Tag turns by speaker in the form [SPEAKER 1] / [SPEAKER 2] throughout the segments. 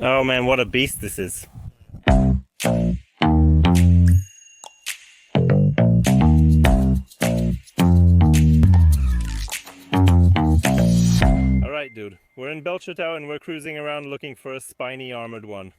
[SPEAKER 1] Oh man, what a beast this is. Alright, dude. We're in Belchatow and we're cruising around looking for a spiny armored one.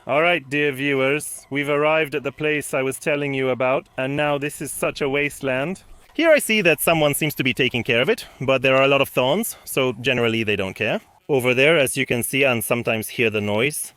[SPEAKER 1] Alright, dear viewers, we've arrived at the place I was telling you about, and now this is such a wasteland. Here I see that someone seems to be taking care of it, but there are a lot of thorns, so generally they don't care. Over there, as you can see and sometimes hear the noise,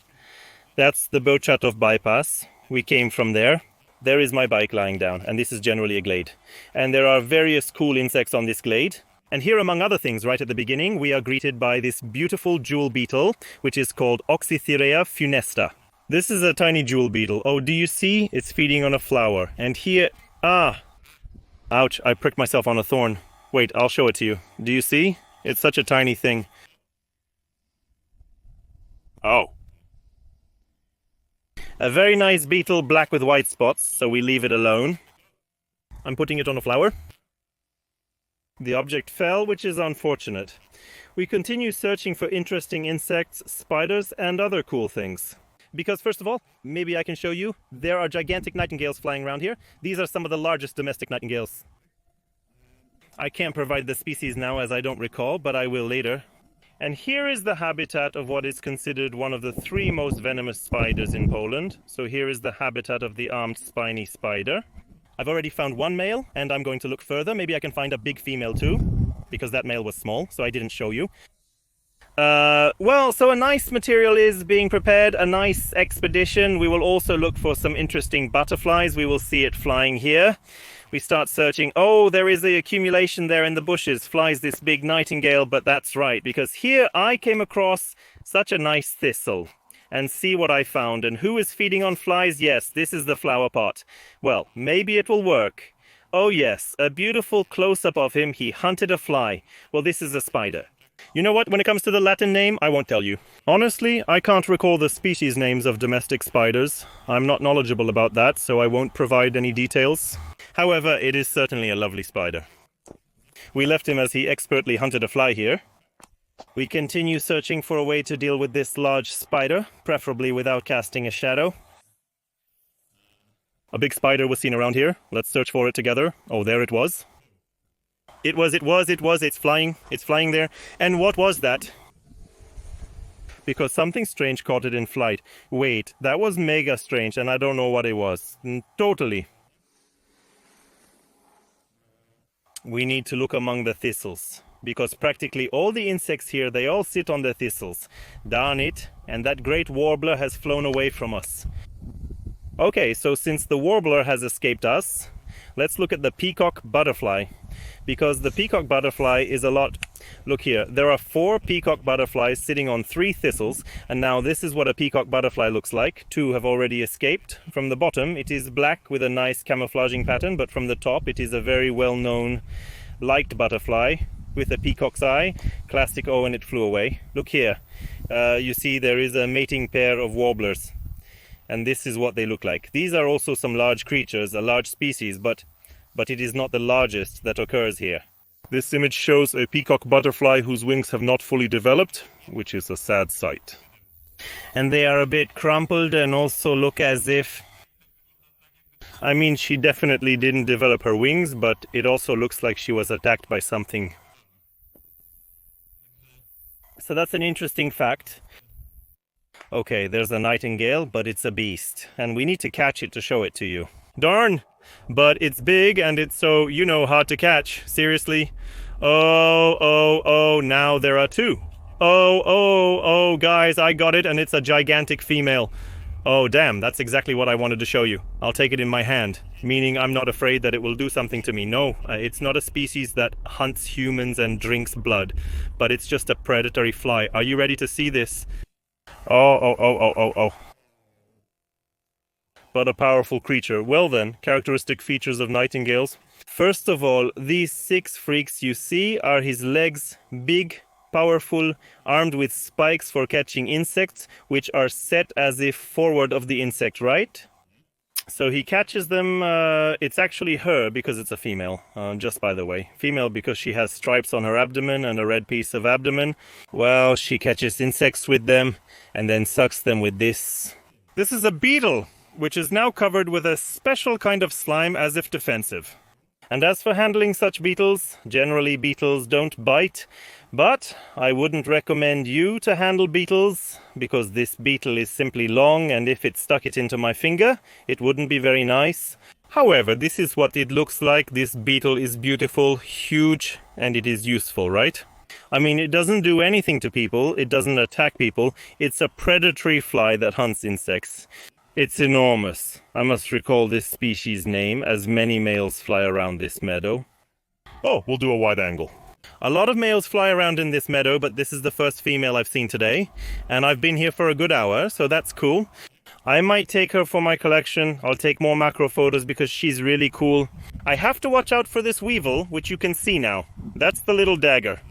[SPEAKER 1] that's the Belchatow bypass. We came from there. There is my bike lying down, and this is generally a glade. And there are various cool insects on this glade. And here, among other things, right at the beginning, we are greeted by this beautiful jewel beetle, which is called Oxytherea funesta. This is a tiny jewel beetle. Oh, do you see? It's feeding on a flower. And here... Ouch, I pricked myself on a thorn. Wait, I'll show it to you. Do you see? It's such a tiny thing. Oh. A very nice beetle, black with white spots, so we leave it alone. I'm putting it on a flower. The object fell, which is unfortunate. We continue searching for interesting insects, spiders, and other cool things. Because first of all, maybe I can show you, there are gigantic nightingales flying around here. These are some of the largest domestic nightingales. I can't provide the species now as I don't recall, but I will later. And here is the habitat of what is considered one of the 3 most venomous spiders in Poland. So here is the habitat of the armed spiny spider. I've already found 1 male, and I'm going to look further. Maybe I can find a big female too, because that male was small, so I didn't show you. Well, so a nice material is being prepared, a nice expedition. We will also look for some interesting butterflies. We will see it flying here. We start searching. Oh, there is the accumulation there in the bushes. Flies this big nightingale, but that's right, because here I came across such a nice thistle. And see what I found. And who is feeding on flies? Yes, this is the flower pot. Well, maybe it will work. Oh yes, a beautiful close-up of him. He hunted a fly. Well, this is a spider. You know what? When it comes to the Latin name, I won't tell you. Honestly, I can't recall the species names of domestic spiders. I'm not knowledgeable about that, so I won't provide any details. However, it is certainly a lovely spider. We left him as he expertly hunted a fly here. We continue searching for a way to deal with this large spider, preferably without casting a shadow. A big spider was seen around here. Let's search for it together. Oh, there it was. It's flying there. And what was that? Because something strange caught it in flight. Wait, that was mega strange, and I don't know what it was. Totally. We need to look among the thistles, because practically all the insects here, they all sit on the thistles. Darn it, and that great warbler has flown away from us. Okay, so since the warbler has escaped us, let's look at the peacock butterfly. Because the peacock butterfly is a lot... Look here, there are 4 peacock butterflies sitting on 3 thistles, and now this is what a peacock butterfly looks like. 2 have already escaped. From the bottom, it is black with a nice camouflaging pattern, but from the top, it is a very well-known liked butterfly with a peacock's eye. Classic, oh, and it flew away. Look here, you see there is a mating pair of warblers, and this is what they look like. These are also some large creatures, a large species, but it is not the largest that occurs here. This image shows a peacock butterfly whose wings have not fully developed, which is a sad sight. And they are a bit crumpled and also look as if... I mean, she definitely didn't develop her wings, but it also looks like she was attacked by something. So that's an interesting fact. Okay, there's a nightingale, but it's a beast, and we need to catch it to show it to you. Darn! But it's big and it's so, you know, hard to catch. Seriously. Oh, now there are 2. Oh, guys, I got it, and it's a gigantic female. Oh, damn, that's exactly what I wanted to show you. I'll take it in my hand, meaning I'm not afraid that it will do something to me. No, it's not a species that hunts humans and drinks blood, but it's just a predatory fly. Are you ready to see this? Oh. But a powerful creature. Well then, characteristic features of nightingales. First of all, these 6 freaks you see are his legs, big, powerful, armed with spikes for catching insects, which are set as if forward of the insect, right? So he catches them, it's actually her because it's a female, just by the way. Female because she has stripes on her abdomen and a red piece of abdomen. Well, she catches insects with them and then sucks them with this. This is a beetle, which is now covered with a special kind of slime as if defensive. And as for handling such beetles, generally beetles don't bite, but I wouldn't recommend you to handle beetles, because this beetle is simply long, and if it stuck it into my finger, it wouldn't be very nice. However, this is what it looks like. This beetle is beautiful, huge, and it is useful, right? I mean, it doesn't do anything to people, it doesn't attack people, it's a predatory fly that hunts insects. It's enormous. I must recall this species' name, as many males fly around this meadow. Oh, we'll do a wide angle. A lot of males fly around in this meadow, but this is the first female I've seen today. And I've been here for a good hour, so that's cool. I might take her for my collection. I'll take more macro photos because she's really cool. I have to watch out for this weevil, which you can see now. That's the little dagger.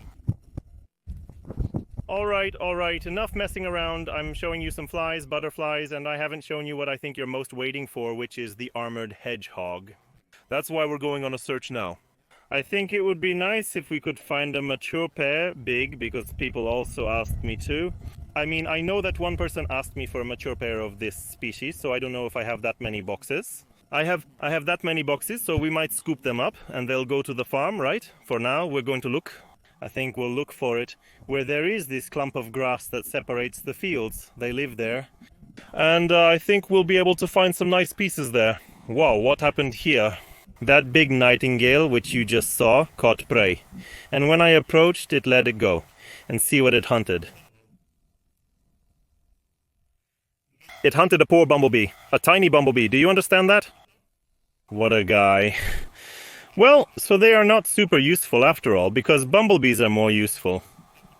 [SPEAKER 1] Alright, enough messing around. I'm showing you some flies, butterflies, and I haven't shown you what I think you're most waiting for, which is the armored hedgehog. That's why we're going on a search now. I think it would be nice if we could find a mature pair, big, because people also asked me to. I mean, I know that one person asked me for a mature pair of this species, so I don't know if I have that many boxes. I have that many boxes, so we might scoop them up, and they'll go to the farm, right? For now, we're going to look. I think we'll look for it where there is this clump of grass that separates the fields. They live there. And I think we'll be able to find some nice pieces there. Wow, what happened here? That big nightingale, which you just saw, caught prey. And when I approached, it let it go. And see what it hunted. It hunted a poor bumblebee. A tiny bumblebee. Do you understand that? What a guy. Well, so they are not super useful after all, because bumblebees are more useful.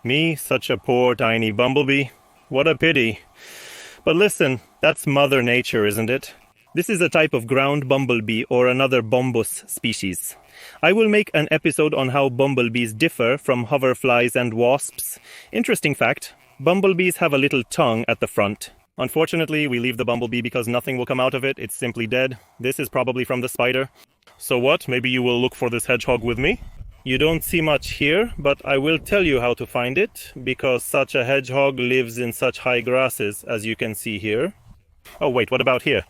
[SPEAKER 1] Me, such a poor tiny bumblebee. What a pity. But listen, that's Mother Nature, isn't it? This is a type of ground bumblebee or another bombus species. I will make an episode on how bumblebees differ from hoverflies and wasps. Interesting fact, bumblebees have a little tongue at the front. Unfortunately, we leave the bumblebee because nothing will come out of it. It's simply dead. This is probably from the spider. So what? Maybe you will look for this hedgehog with me? You don't see much here, but I will tell you how to find it, because such a hedgehog lives in such high grasses, as you can see here. Oh wait, what about here?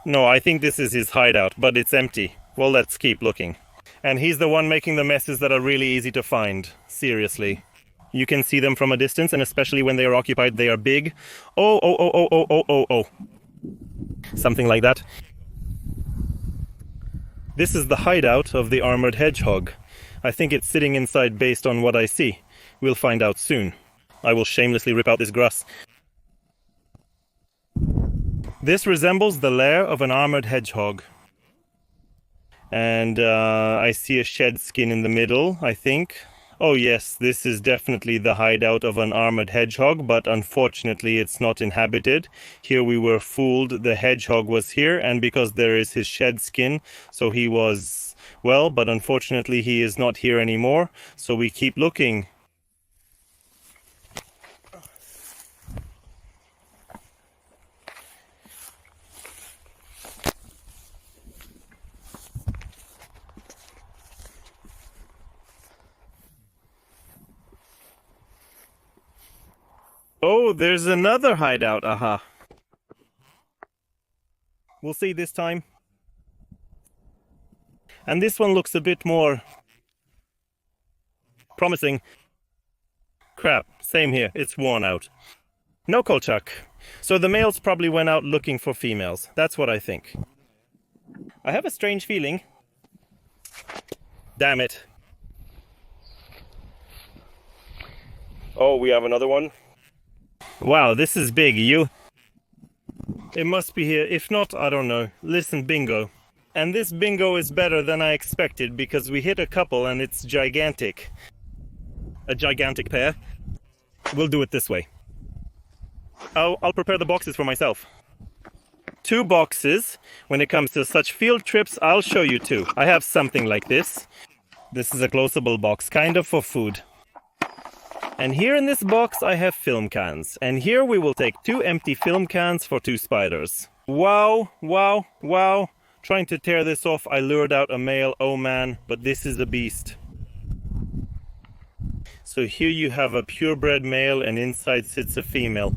[SPEAKER 1] No, I think this is his hideout, but it's empty. Well, let's keep looking. And he's the one making the messes that are really easy to find. Seriously. You can see them from a distance, and especially when they are occupied, they are big. Oh. Something like that. This is the hideout of the armored hedgehog. I think it's sitting inside based on what I see. We'll find out soon. I will shamelessly rip out this grass. This resembles the lair of an armored hedgehog. And I see a shed skin in the middle, I think. Oh yes, this is definitely the hideout of an armored hedgehog, but unfortunately it's not inhabited. Here we were fooled, the hedgehog was here, and because there is his shed skin, so he was, well, but unfortunately he is not here anymore, so we keep looking. Oh, there's another hideout, aha. We'll see this time. And this one looks a bit more promising. Crap, same here, it's worn out. No Kolchak. So the males probably went out looking for females. That's what I think. I have a strange feeling. Damn it. Oh, we have another one. Wow, this is big. It must be here. If not, I don't know. Listen, bingo. And this bingo is better than I expected because we hit a couple and it's gigantic. A gigantic pair. We'll do it this way. I'll prepare the boxes for myself. 2 boxes. When it comes to such field trips, I'll show you 2. I have something like this. This is a closable box, kind of for food. And here in this box I have film cans. And here we will take 2 empty film cans for 2 spiders. Wow, wow, wow. Trying to tear this off, I lured out a male, oh man, but this is a beast. So here you have a purebred male and inside sits a female.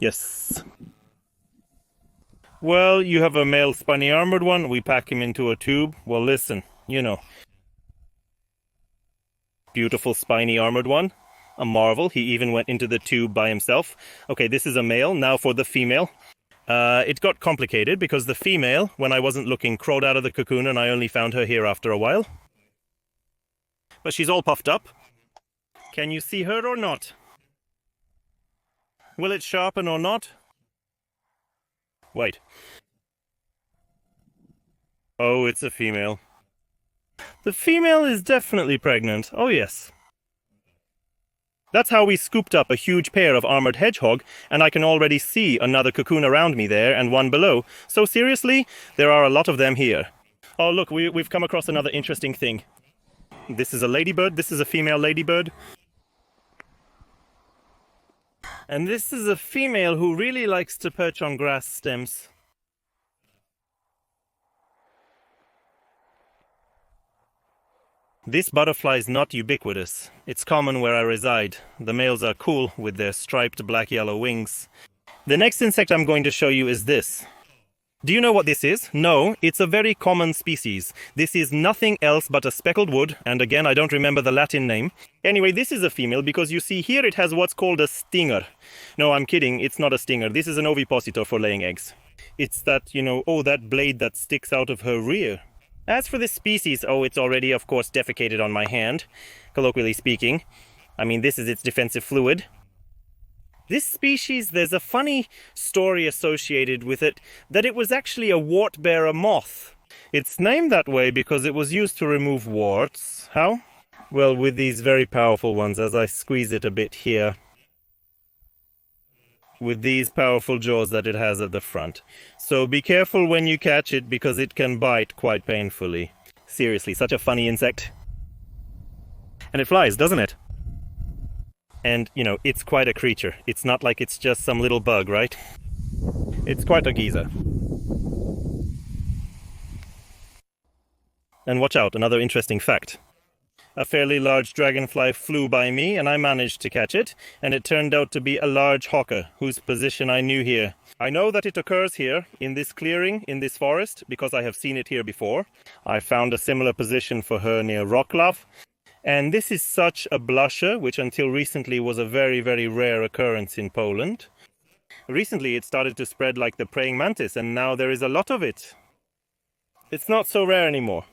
[SPEAKER 1] Yes. Well, you have a male spiny armored one, we pack him into a tube. Well, listen, you know. Beautiful spiny armored one. A marvel, he even went into the tube by himself. Okay, this is a male, now for the female. It got complicated because the female, when I wasn't looking, crawled out of the cocoon and I only found her here after a while. But she's all puffed up. Can you see her or not? Will it sharpen or not? Wait. Oh, it's a female. The female is definitely pregnant. Oh, yes. That's how we scooped up a huge pair of armored hedgehog, and I can already see another cocoon around me there and one below. So seriously, there are a lot of them here. Oh, look, we've come across another interesting thing. This is a ladybird. This is a female ladybird. And this is a female who really likes to perch on grass stems. This butterfly is not ubiquitous. It's common where I reside. The males are cool with their striped black-yellow wings. The next insect I'm going to show you is this. Do you know what this is? No, it's a very common species. This is nothing else but a speckled wood, and again, I don't remember the Latin name. Anyway, this is a female because you see here it has what's called a stinger. No, I'm kidding, it's not a stinger. This is an ovipositor for laying eggs. It's that, you know, that blade that sticks out of her rear. As for this species, it's already, of course, defecated on my hand, colloquially speaking. I mean, this is its defensive fluid. This species, there's a funny story associated with it, that it was actually a wart-bearer moth. It's named that way because it was used to remove warts. How? Well, with these very powerful ones, as I squeeze it a bit here. With these powerful jaws that it has at the front. So be careful when you catch it because it can bite quite painfully. Seriously, such a funny insect. And it flies, doesn't it? And, you know, it's quite a creature. It's not like it's just some little bug, right? It's quite a geezer. And watch out, another interesting fact. A fairly large dragonfly flew by me, and I managed to catch it, and it turned out to be a large hawker, whose position I knew here. I know that it occurs here, in this clearing, in this forest, because I have seen it here before. I found a similar position for her near Rocklav. And this is such a blusher, which until recently was a very, very rare occurrence in Poland. Recently it started to spread like the praying mantis, and now there is a lot of it. It's not so rare anymore.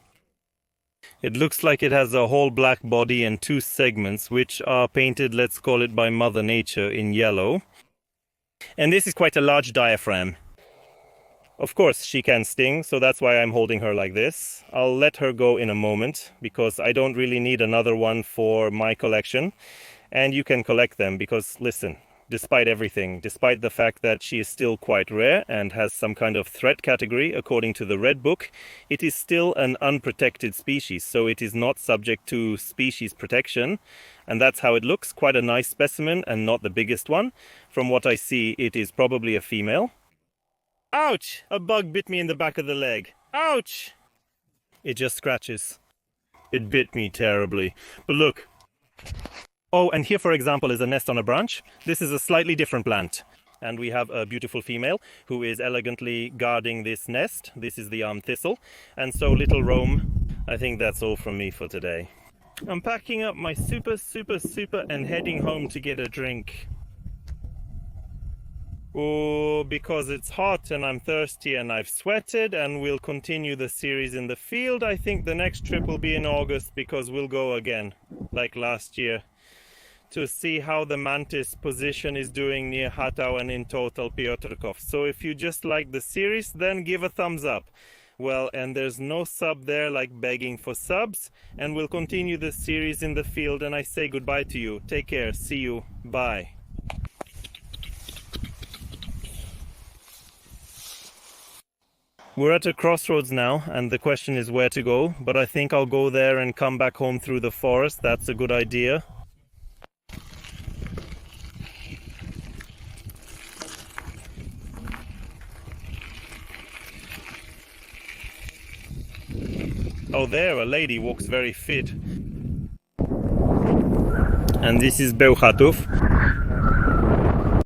[SPEAKER 1] It looks like it has a whole black body and 2 segments, which are painted, let's call it by Mother Nature, in yellow. And this is quite a large diaphragm. Of course, she can sting, so that's why I'm holding her like this. I'll let her go in a moment, because I don't really need another one for my collection. And you can collect them, because, listen, despite everything, despite the fact that she is still quite rare and has some kind of threat category according to the Red Book, it is still an unprotected species, so it is not subject to species protection. And that's how it looks, quite a nice specimen and not the biggest one. From what I see, it is probably a female. Ouch! A bug bit me in the back of the leg. Ouch! It just scratches. It bit me terribly. But look. Oh, and here, for example, is a nest on a branch. This is a slightly different plant. And we have a beautiful female who is elegantly guarding this nest. This is the thistle. And so, little Rome, I think that's all from me for today. I'm packing up my super and heading home to get a drink. Oh, because it's hot and I'm thirsty and I've sweated, and we'll continue the series in the field. I think the next trip will be in August, because we'll go again, like last year, to see how the mantis position is doing near Hideout and in total Piotrkov. So if you just like the series, then give a thumbs up. Well, and there's no sub there like begging for subs, and we'll continue the series in the field, and I say goodbye to you. Take care, see you, bye. We're at a crossroads now, and the question is where to go, but I think I'll go there and come back home through the forest. That's a good idea. Oh, there, a lady walks very fit. And this is Belchatow.